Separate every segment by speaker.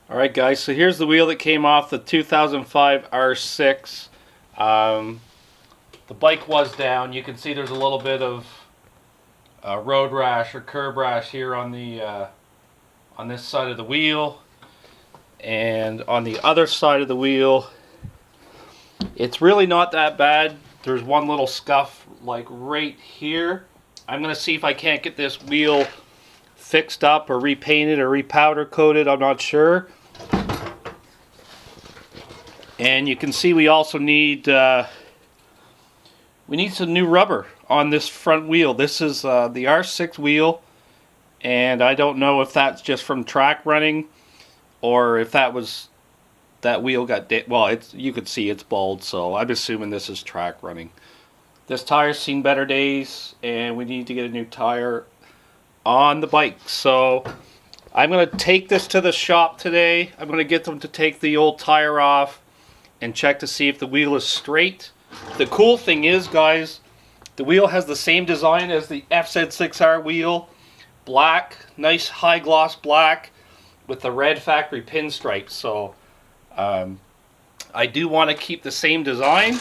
Speaker 1: Alright guys, so here's the wheel that came off the 2005 R6. The bike was down. You can see there's a little bit of road rash or curb rash here on the on this side of the wheel, and on the other side of the wheel it's really not that bad. There's one little scuff like right here. I'm gonna see if I can't get this wheel fixed up or repainted or repowder coated, I'm not sure. And you can see we also need some new rubber on this front wheel. This is the R6 wheel, and I don't know if that's just from track running or if that wheel got you could see it's bald, so I'm assuming this is track running. This tire's seen better days, and we need to get a new tire on the bike. So I'm going to take this to the shop today. I'm going to get them to take the old tire off and check to see if the wheel is straight. The cool thing is, guys, the wheel has the same design as the FZ6R wheel. Black, nice high gloss black with the red factory pinstripes. So I do want to keep the same design,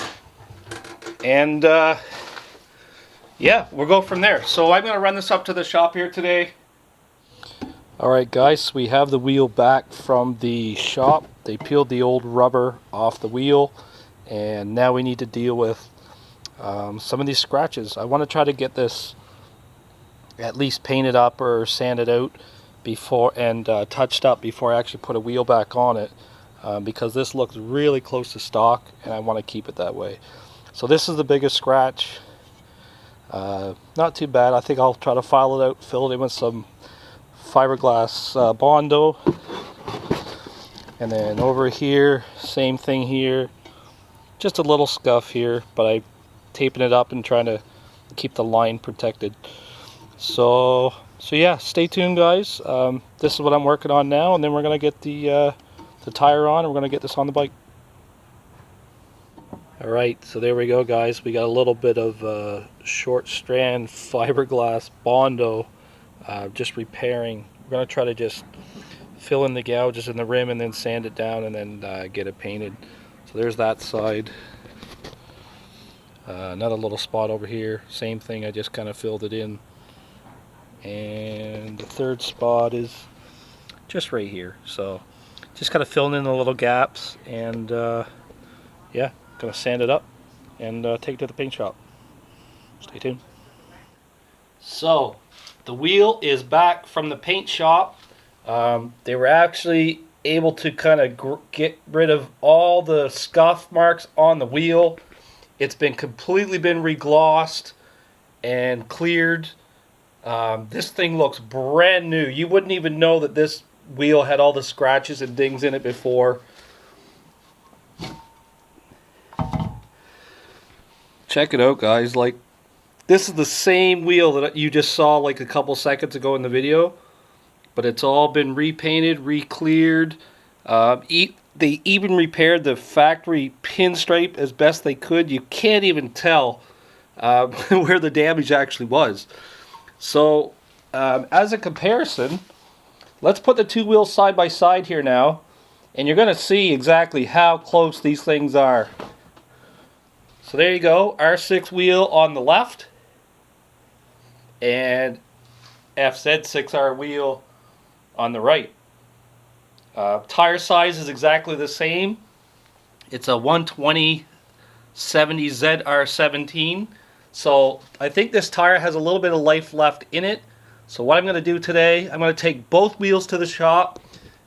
Speaker 1: and yeah, we'll go from there. So I'm going to run this up to the shop here today. Alright guys, we have the wheel back from the shop. They peeled the old rubber off the wheel, and now we need to deal with some of these scratches. I want to try to get this at least painted up or sanded out before, and touched up before I actually put a wheel back on it, because this looks really close to stock and I want to keep it that way. So this is the biggest scratch. Not too bad. I think I'll try to file it out, fill it in with some fiberglass Bondo, and then over here, same thing here, just a little scuff here, but I'm taping it up and trying to keep the line protected. So yeah, stay tuned guys. This is what I'm working on now, and then we're gonna get the tire on, and we're gonna get this on the bike. Alright, so there we go guys. We got a little bit of short strand fiberglass Bondo, just repairing. We're going to try to just fill in the gouges in the rim and then sand it down and then get it painted. So there's that side. Another little spot over here, same thing, I just kind of filled it in. And the third spot is just right here. So just kind of filling in the little gaps, and yeah, gonna sand it up and take it to the paint shop. Stay tuned. So the wheel is back from the paint shop. They were actually able to kind of get rid of all the scuff marks on the wheel. It's been completely reglossed and cleared. This thing looks brand new. You wouldn't even know that this wheel had all the scratches and dings in it before. Check it out guys, like this is the same wheel that you just saw like a couple seconds ago in the video, but it's all been repainted, re-cleared. They even repaired the factory pinstripe as best they could. You can't even tell where the damage actually was. So as a comparison, let's put the two wheels side by side here now, and you're going to see exactly how close these things are. So there you go, R6 wheel on the left and FZ6R wheel on the right. Tire size is exactly the same. It's a 120/70 ZR17. So I think this tire has a little bit of life left in it. So what I'm going to do today, I'm going to take both wheels to the shop.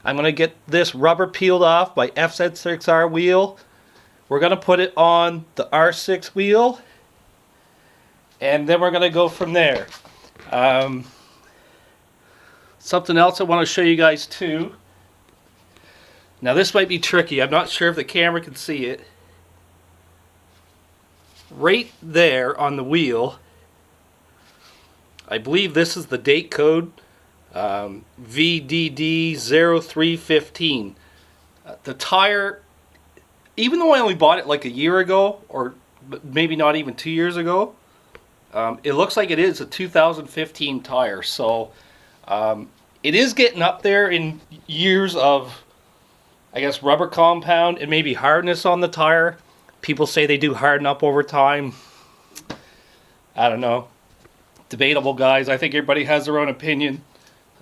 Speaker 1: I'm going to get this rubber peeled off by FZ6R wheel. We're going to put it on the R6 wheel, and then we're going to go from there. Something else I want to show you guys too. Now this might be tricky. I'm not sure if the camera can see it. Right there on the wheel, I believe this is the date code, VDD0315. The tire, even though I only bought it like a year ago, or maybe not even 2 years ago, it looks like it is a 2015 tire. So it is getting up there in years of I guess, rubber compound and maybe hardness on the tire. People say they do harden up over time. I don't know. Debatable, guys. I think everybody has their own opinion.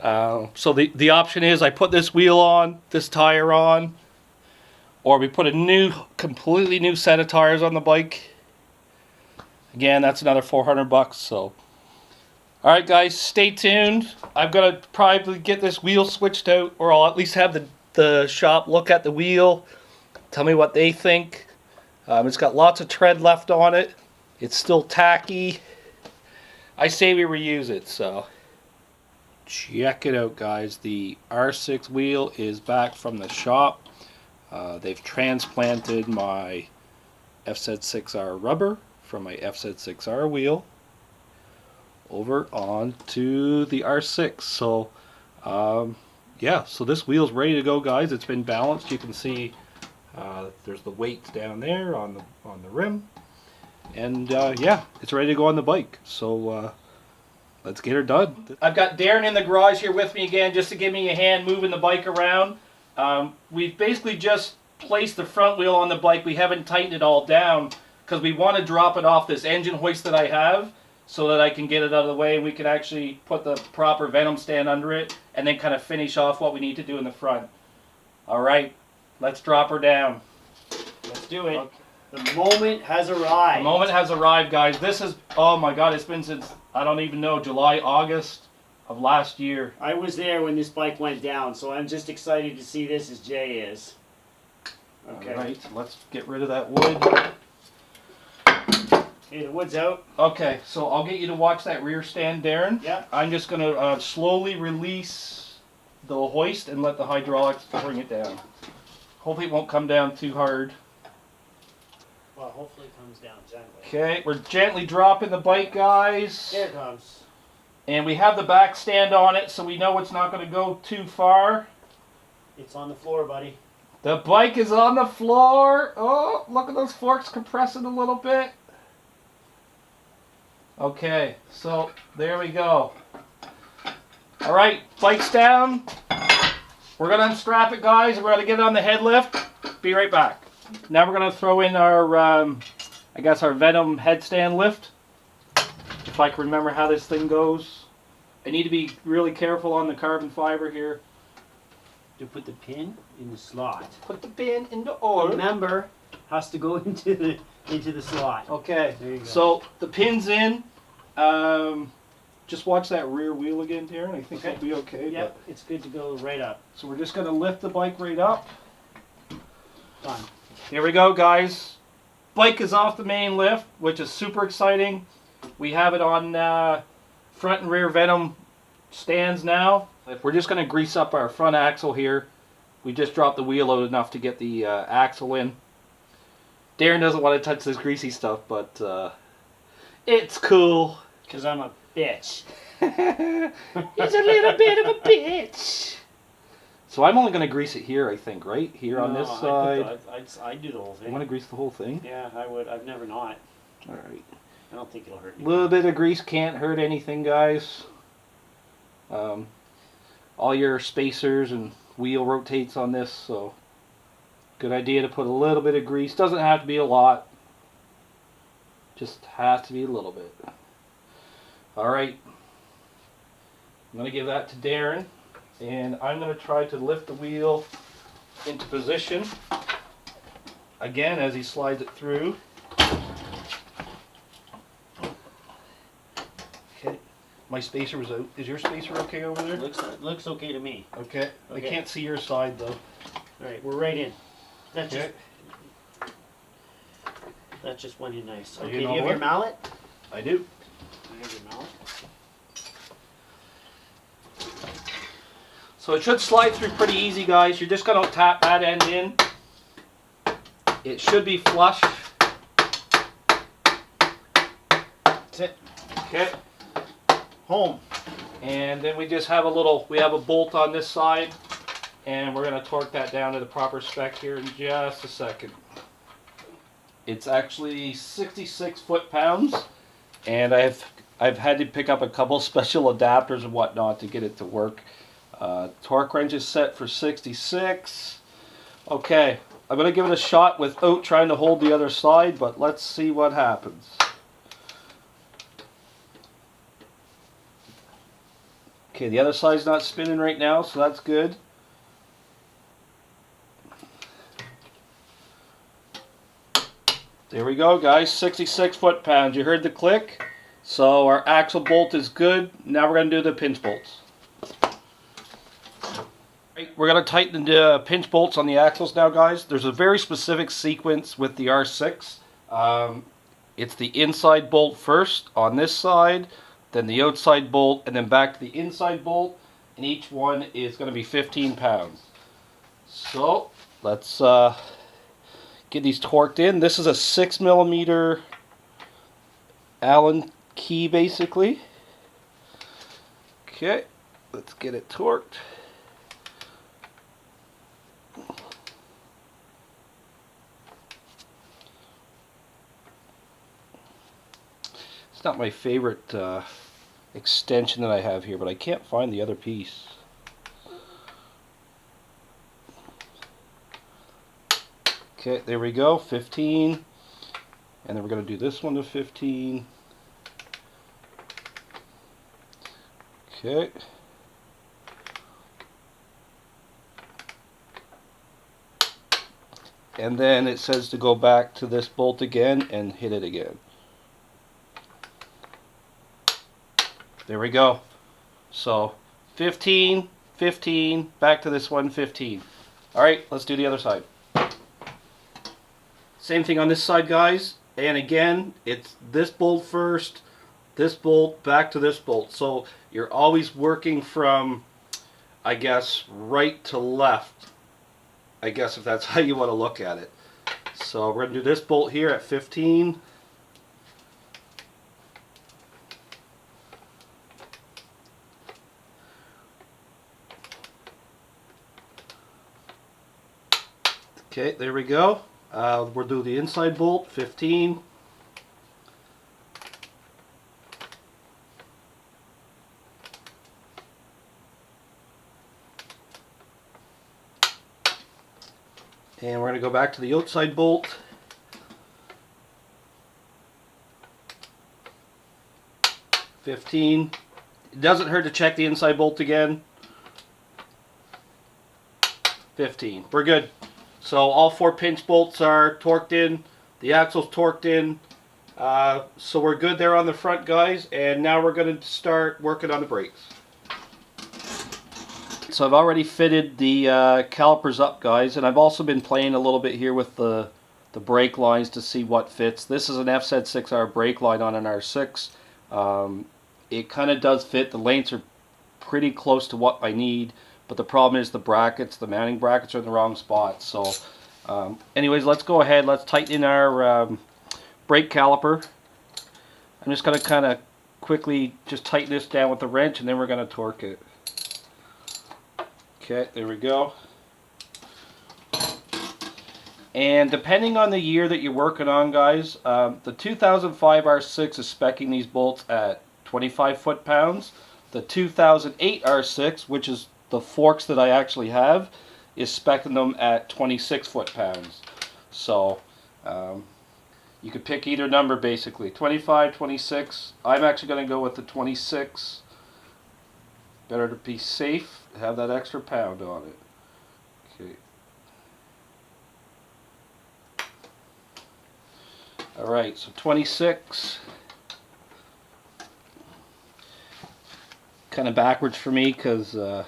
Speaker 1: So the option is I put this wheel on, this tire on, or we put a completely new set of tires on the bike. Again, that's another $400. So, all right, guys, stay tuned. I'm gonna probably get this wheel switched out, or I'll at least have the shop look at the wheel, tell me what they think. It's got lots of tread left on it. It's still tacky. I say we reuse it, so check it out, guys. The R6 wheel is back from the shop. They've transplanted my FZ6R rubber from my FZ6R wheel over onto the R6. So yeah, so this wheel's ready to go, guys. It's been balanced. You can see there's the weights down there on the rim, and yeah, it's ready to go on the bike. So let's get her done. I've got Darren in the garage here with me again, just to give me a hand moving the bike around. We've basically just placed the front wheel on the bike. We haven't tightened it all down because we want to drop it off this engine hoist that I have, so that I can get it out of the way. We can actually put the proper Venom stand under it and then kind of finish off what we need to do in the front. All right, let's drop her down.
Speaker 2: Let's do it. Okay. The moment has arrived.
Speaker 1: The moment has arrived, guys. This is, oh my God, it's been since, I don't even know, July, August of last year.
Speaker 2: I was there when this bike went down, so I'm just excited to see this as Jay is.
Speaker 1: Okay. All right, let's get rid of that wood.
Speaker 2: Okay, the wood's out.
Speaker 1: Okay, so I'll get you to watch that rear stand, Darren.
Speaker 2: Yeah.
Speaker 1: I'm just going to slowly release the hoist and let the hydraulics bring it down. Hopefully it won't come down too hard.
Speaker 2: Well, hopefully it comes down gently.
Speaker 1: Okay, we're gently dropping the bike, guys.
Speaker 2: There it comes.
Speaker 1: And we have the back stand on it, so we know it's not going to go too far.
Speaker 2: It's on the floor, buddy.
Speaker 1: The bike is on the floor. Oh, look at those forks compressing a little bit. Okay, so there we go. All right, bike's down. We're going to unstrap it, guys, and we're going to get it on the head lift. Be right back. Now we're going to throw in our, I guess, our Venom headstand lift. If I can remember how this thing goes. I need to be really careful on the carbon fiber here.
Speaker 2: To put the pin in the slot.
Speaker 1: Put the pin in the oil.
Speaker 2: Remember, has to go into the slot.
Speaker 1: Okay,
Speaker 2: there you go.
Speaker 1: So the pin's in. Just watch that rear wheel again, Darren. I think it'll be okay.
Speaker 2: Yep, it's good to go right up.
Speaker 1: So we're just going to lift the bike right up.
Speaker 2: Done.
Speaker 1: Here we go, guys. Bike is off the main lift, which is super exciting. We have it on front and rear Venom stands now. We're just going to grease up our front axle here. We just dropped the wheel out enough to get the axle in. Darren doesn't want to touch this greasy stuff, but it's cool.
Speaker 2: Because I'm a bitch.
Speaker 1: He's a little bit of a bitch. So I'm only going to grease it here, I think, right? Here on this side.
Speaker 2: I'd do the whole thing.
Speaker 1: You want to grease the whole thing?
Speaker 2: Yeah, I would. I've never not.
Speaker 1: All right.
Speaker 2: I don't think it'll hurt
Speaker 1: A
Speaker 2: you.
Speaker 1: little bit of grease can't hurt anything, guys. All your spacers and wheel rotates on this, so good idea to put a little bit of grease. Doesn't have to be a lot. Just has to be a little bit. All right. I'm going to give that to Darren, and I'm going to try to lift the wheel into position again as he slides it through. Okay. My spacer was out. Is your spacer okay over there?
Speaker 2: Looks okay to me.
Speaker 1: Okay. I can't see your side though.
Speaker 2: Alright, we're right in. That's okay. That just went in nice. Okay, do you have your mallet?
Speaker 1: I do.
Speaker 2: I have your mallet.
Speaker 1: So it should slide through pretty easy, guys. You're just going to tap that end in. It should be flush. That's it. Okay.
Speaker 2: Home.
Speaker 1: And then we just have we have a bolt on this side, and we're going to torque that down to the proper spec here in just a second. It's actually 66 foot-pounds, and I've had to pick up a couple special adapters and whatnot to get it to work. Torque wrench is set for 66. Okay, I'm going to give it a shot without trying to hold the other side, but let's see what happens. Okay, the other side's not spinning right now, so that's good. There we go, guys, 66 foot-pounds. You heard the click. So our axle bolt is good. Now we're going to do the pinch bolts. We're going to tighten the pinch bolts on the axles now, guys. There's a very specific sequence with the R6. It's the inside bolt first on this side, then the outside bolt, and then back to the inside bolt. And each one is going to be 15 pounds. So let's get these torqued in. This is a 6mm Allen key, basically. Okay, let's get it torqued. It's not my favorite extension that I have here, but I can't find the other piece. Okay, there we go, 15. And then we're going to do this one to 15. Okay. And then it says to go back to this bolt again and hit it again. There we go. So 15, 15, back to this one, 15. Alright, let's do the other side. Same thing on this side, guys. And again, it's this bolt first, this bolt, back to this bolt. So you're always working from, I guess, right to left. I guess if that's how you want to look at it. So we're going to do this bolt here at 15. Okay, there we go. We'll do the inside bolt, 15. And we're going to go back to the outside bolt. $15. It doesn't hurt to check the inside bolt again. 15. We're good. So all 4 pinch bolts are torqued in. The axle's torqued in. So we're good there on the front, guys. And now we're going to start working on the brakes. So I've already fitted the calipers up, guys, and I've also been playing a little bit here with the brake lines to see what fits. This is an FZ6R brake line on an R6. It kind of does fit. The lengths are pretty close to what I need, but the problem is the brackets, the mounting brackets are in the wrong spot. So anyways, let's go ahead. Let's tighten in our brake caliper. I'm just going to kind of quickly just tighten this down with the wrench, and then we're going to torque it. Okay, there we go. And depending on the year that you're working on, guys, the 2005 R6 is speccing these bolts at 25 foot-pounds. The 2008 R6, which is the forks that I actually have, is speccing them at 26 foot-pounds. So you could pick either number, basically. 25, 26. I'm actually going to go with the 26. Better to be safe, have that extra pound on it. Okay. Alright, so 26. Kind of backwards for me because I'm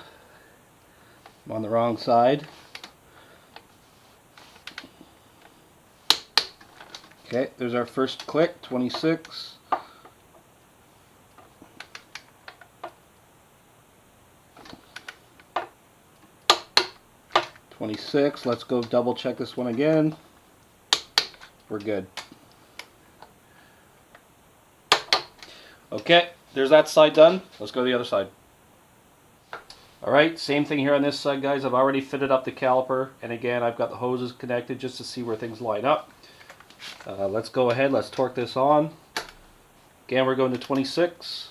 Speaker 1: on the wrong side. Okay, there's our first click, 26. 26. Let's go double check this one again. We're good. Okay, there's that side done. Let's go to the other side. Alright, same thing here on this side, guys. I've already fitted up the caliper, and again, I've got the hoses connected just to see where things line up. Let's go ahead, let's torque this on. Again, we're going to 26.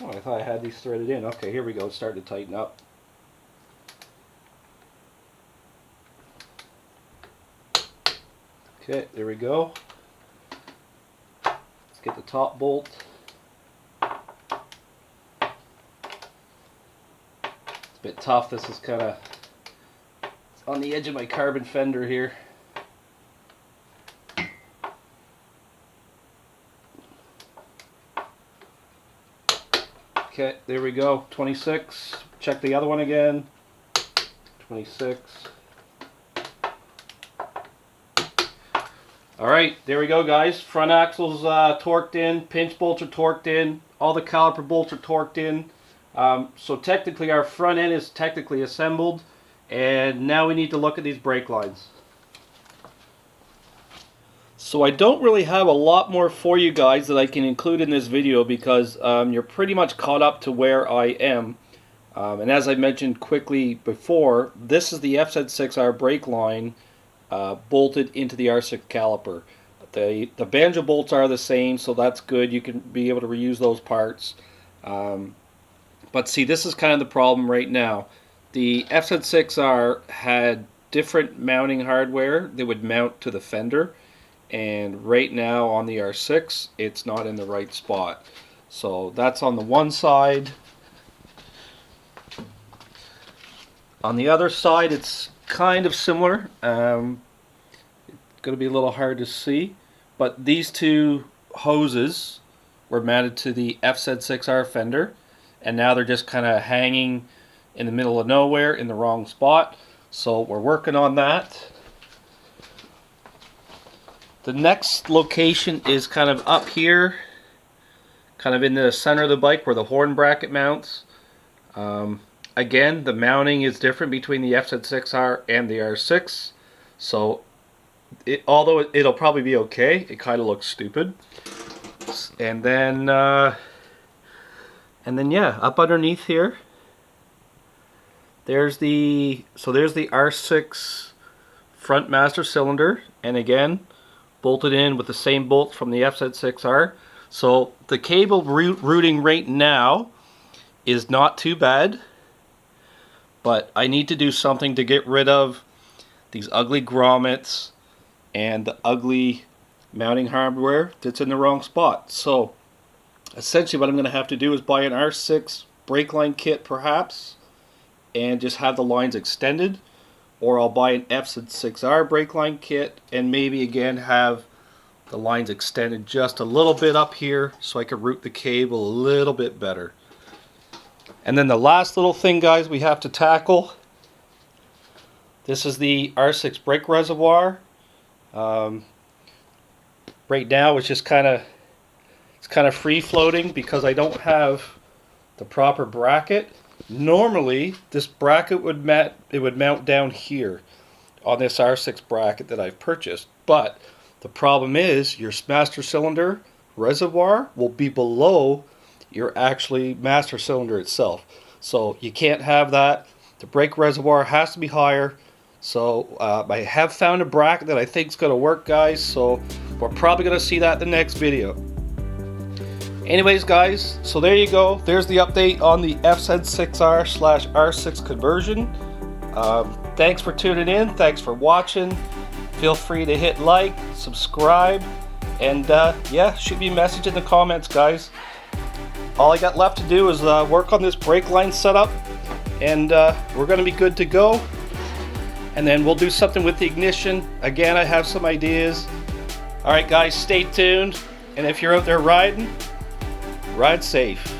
Speaker 1: Oh, I thought I had these threaded in. Okay, here we go. It's starting to tighten up. Okay, there we go. Let's get the top bolt. It's a bit tough. This is kind of on the edge of my carbon fender here. Okay, there we go. 26. Check the other one again. 26. Alright, there we go, guys. Front axle's torqued in, pinch bolts are torqued in, all the caliper bolts are torqued in. So technically our front end is technically assembled, and now we need to look at these brake lines. So I don't really have a lot more for you guys that I can include in this video because you're pretty much caught up to where I am. And as I mentioned quickly before, this is the FZ6R brake line bolted into the R6 caliper. The banjo bolts are the same, so that's good. You can be able to reuse those parts. But see, this is kind of the problem right now. The FZ6R had different mounting hardware that would mount to the fender, and right now on the R6 it's not in the right spot. So that's on the one side. On the other side it's kind of similar. It's going to be a little hard to see, but these two hoses were mounted to the FZ6R fender, and now they're just kind of hanging in the middle of nowhere in the wrong spot. So we're working on that. The next location is kind of up here, kind of in the center of the bike where the horn bracket mounts. Again, the mounting is different between the FZ6R and the R6, so although it'll probably be okay, it kind of looks stupid. And then yeah, up underneath here, there's the R6 front master cylinder, and again bolted in with the same bolt from the FZ6R. So the cable routing right now is not too bad, but I need to do something to get rid of these ugly grommets and the ugly mounting hardware that's in the wrong spot. So essentially what I'm going to have to do is buy an R6 brake line kit perhaps, and just have the lines extended, or I'll buy an FZ6R brake line kit and maybe again have the lines extended just a little bit up here so I can route the cable a little bit better. And then the last little thing, guys, we have to tackle. This is the R6 brake reservoir. Right now it's just kind of free floating because I don't have the proper bracket. Normally this bracket would mount down here on this R6 bracket that I've purchased, but the problem is your master cylinder reservoir will be below your actually master cylinder itself, so you can't have that. The brake reservoir has to be higher. So I have found a bracket that I think is going to work, guys, so we're probably going to see that in the next video. Anyways, guys, so there you go. There's the update on the FZ6R/R6 conversion. Thanks for tuning in. Thanks for watching. Feel free to hit like, subscribe, and yeah, shoot me a message in the comments, guys. All I got left to do is work on this brake line setup, and we're going to be good to go. And then we'll do something with the ignition. Again, I have some ideas. Alright guys, stay tuned. And if you're out there riding, ride safe.